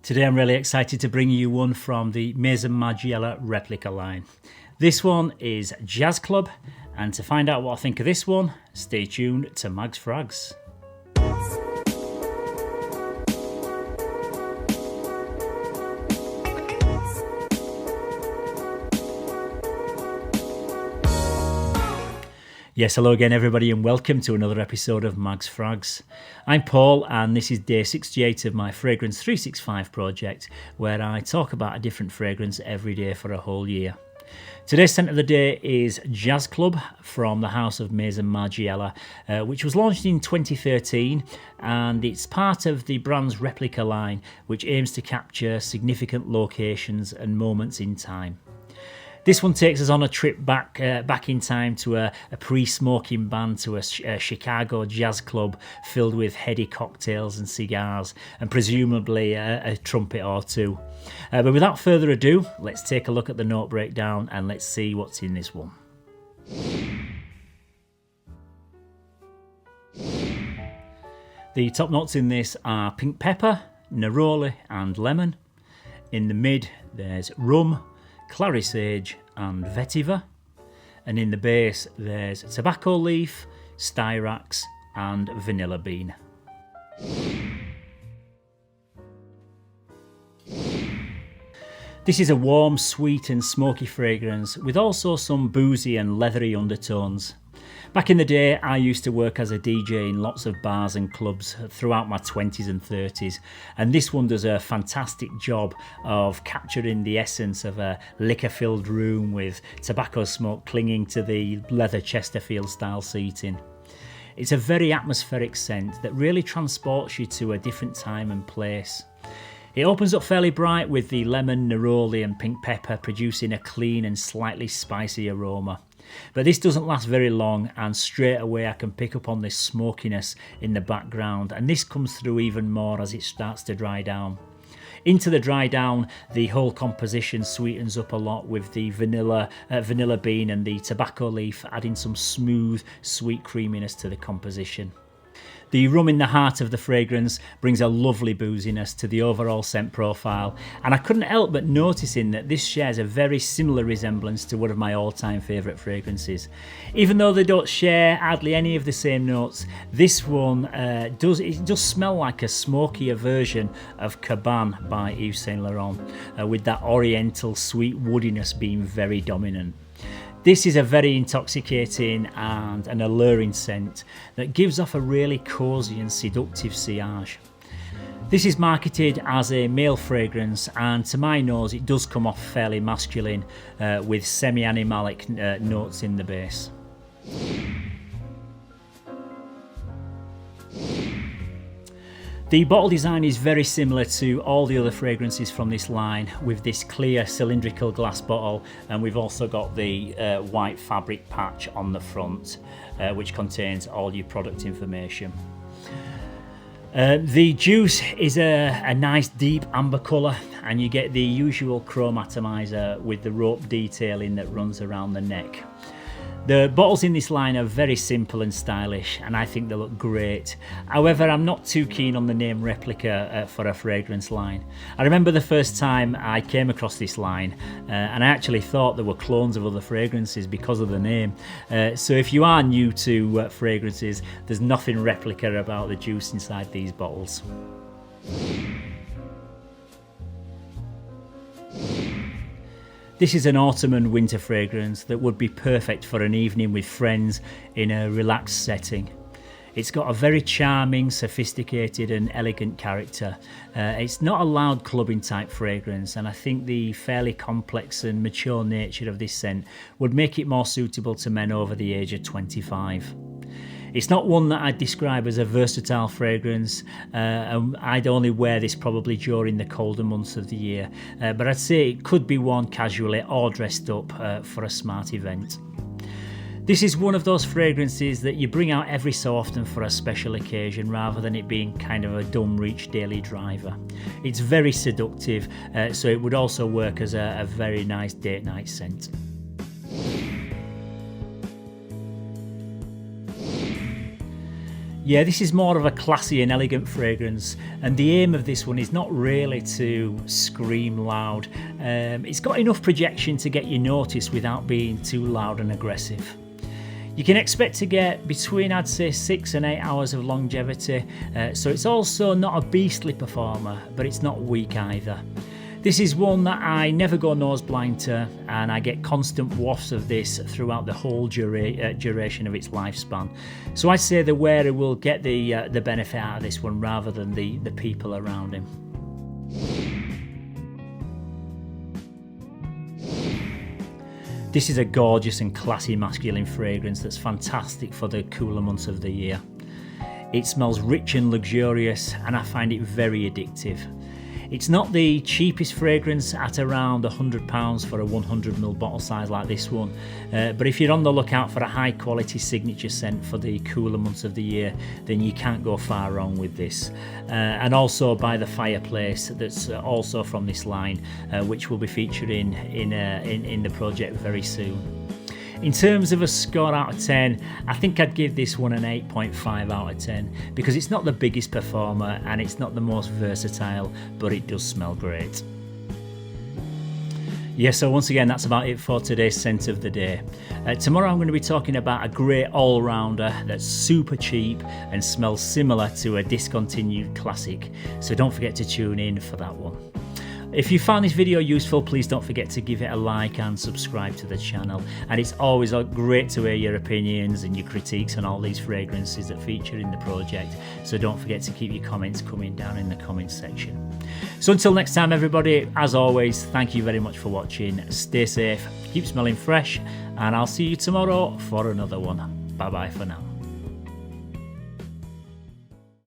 Today I'm really excited to bring you one from the Maison Margiela Replica line. This one is Jazz Club, and to find out what I think of this one, stay tuned to Mags Frags. Yes, hello again everybody and welcome to another episode of Mags Frags. I'm Paul and this is day 68 of my Fragrance 365 project, where I talk about a different fragrance every day for a whole year. Today's scent of the day is Jazz Club from the house of Maison Margiela, which was launched in 2013, and it's part of the brand's Replica line, which aims to capture significant locations and moments in time. This one takes us on a trip back in time to a pre-smoking band, to a Chicago jazz club filled with heady cocktails and cigars, and presumably a trumpet or two. But without further ado, let's take a look at the note breakdown and let's see what's in this one. The top notes in this are pink pepper, neroli and lemon. In the mid there's rum, Clary sage and vetiver, and in the base there's tobacco leaf, styrax and vanilla bean. This is a warm, sweet and smoky fragrance with also some boozy and leathery undertones. Back in the day, I used to work as a DJ in lots of bars and clubs throughout my 20s and 30s, and this one does a fantastic job of capturing the essence of a liquor-filled room with tobacco smoke clinging to the leather Chesterfield style seating. It's a very atmospheric scent that really transports you to a different time and place. It opens up fairly bright with the lemon, neroli and pink pepper producing a clean and slightly spicy aroma. But this doesn't last very long, and straight away I can pick up on this smokiness in the background, and this comes through even more as it starts to dry down. Into the dry down, the whole composition sweetens up a lot with the vanilla bean and the tobacco leaf adding some smooth, sweet creaminess to the composition. The rum in the heart of the fragrance brings a lovely booziness to the overall scent profile, and I couldn't help but noticing that this shares a very similar resemblance to one of my all-time favourite fragrances. Even though they don't share hardly any of the same notes, this one does smell like a smokier version of Cabane by Yves Saint Laurent, with that oriental sweet woodiness being very dominant. This is a very intoxicating and an alluring scent that gives off a really cosy and seductive sillage. This is marketed as a male fragrance, and to my nose it does come off fairly masculine with semi-animalic notes in the base. The bottle design is very similar to all the other fragrances from this line, with this clear cylindrical glass bottle, and we've also got the white fabric patch on the front which contains all your product information. The juice is a nice deep amber colour, and you get the usual chrome atomizer with the rope detailing that runs around the neck. The bottles in this line are very simple and stylish, and I think they look great. However, I'm not too keen on the name Replica for a fragrance line. I remember the first time I came across this line, and I actually thought they were clones of other fragrances because of the name. So if you are new to fragrances, there's nothing Replica about the juice inside these bottles. This is an autumn and winter fragrance that would be perfect for an evening with friends in a relaxed setting. It's got a very charming, sophisticated and elegant character. It's not a loud clubbing type fragrance, and I think the fairly complex and mature nature of this scent would make it more suitable to men over the age of 25. It's not one that I'd describe as a versatile fragrance. I'd only wear this probably during the colder months of the year, but I'd say it could be worn casually or dressed up for a smart event. This is one of those fragrances that you bring out every so often for a special occasion rather than it being kind of a dumb reach daily driver. It's very seductive, so it would also work as a very nice date night scent. Yeah, this is more of a classy and elegant fragrance, and the aim of this one is not really to scream loud. It's got enough projection to get you noticed without being too loud and aggressive. You can expect to get between, I'd say, 6 and 8 hours of longevity, so it's also not a beastly performer, but it's not weak either. This is one that I never go nose blind to, and I get constant wafts of this throughout the whole duration of its lifespan. So I'd say the wearer will get the benefit out of this one rather than the people around him. This is a gorgeous and classy masculine fragrance that's fantastic for the cooler months of the year. It smells rich and luxurious, and I find it very addictive. It's not the cheapest fragrance at around £100 for a 100ml bottle size like this one, but if you're on the lookout for a high quality signature scent for the cooler months of the year, then you can't go far wrong with this. And also By the Fireplace, that's also from this line, which will be featuring in the project very soon. In terms of a score out of 10, I think I'd give this one an 8.5 out of 10 because it's not the biggest performer and it's not the most versatile, but it does smell great. Yeah, so once again, that's about it for today's scent of the day. Tomorrow I'm going to be talking about a great all-rounder that's super cheap and smells similar to a discontinued classic, so don't forget to tune in for that one. If you found this video useful, please don't forget to give it a like and subscribe to the channel. And it's always great to hear your opinions and your critiques on all these fragrances that feature in the project. So don't forget to keep your comments coming down in the comments section. So until next time, everybody, as always, thank you very much for watching. Stay safe, keep smelling fresh, and I'll see you tomorrow for another one. Bye bye for now.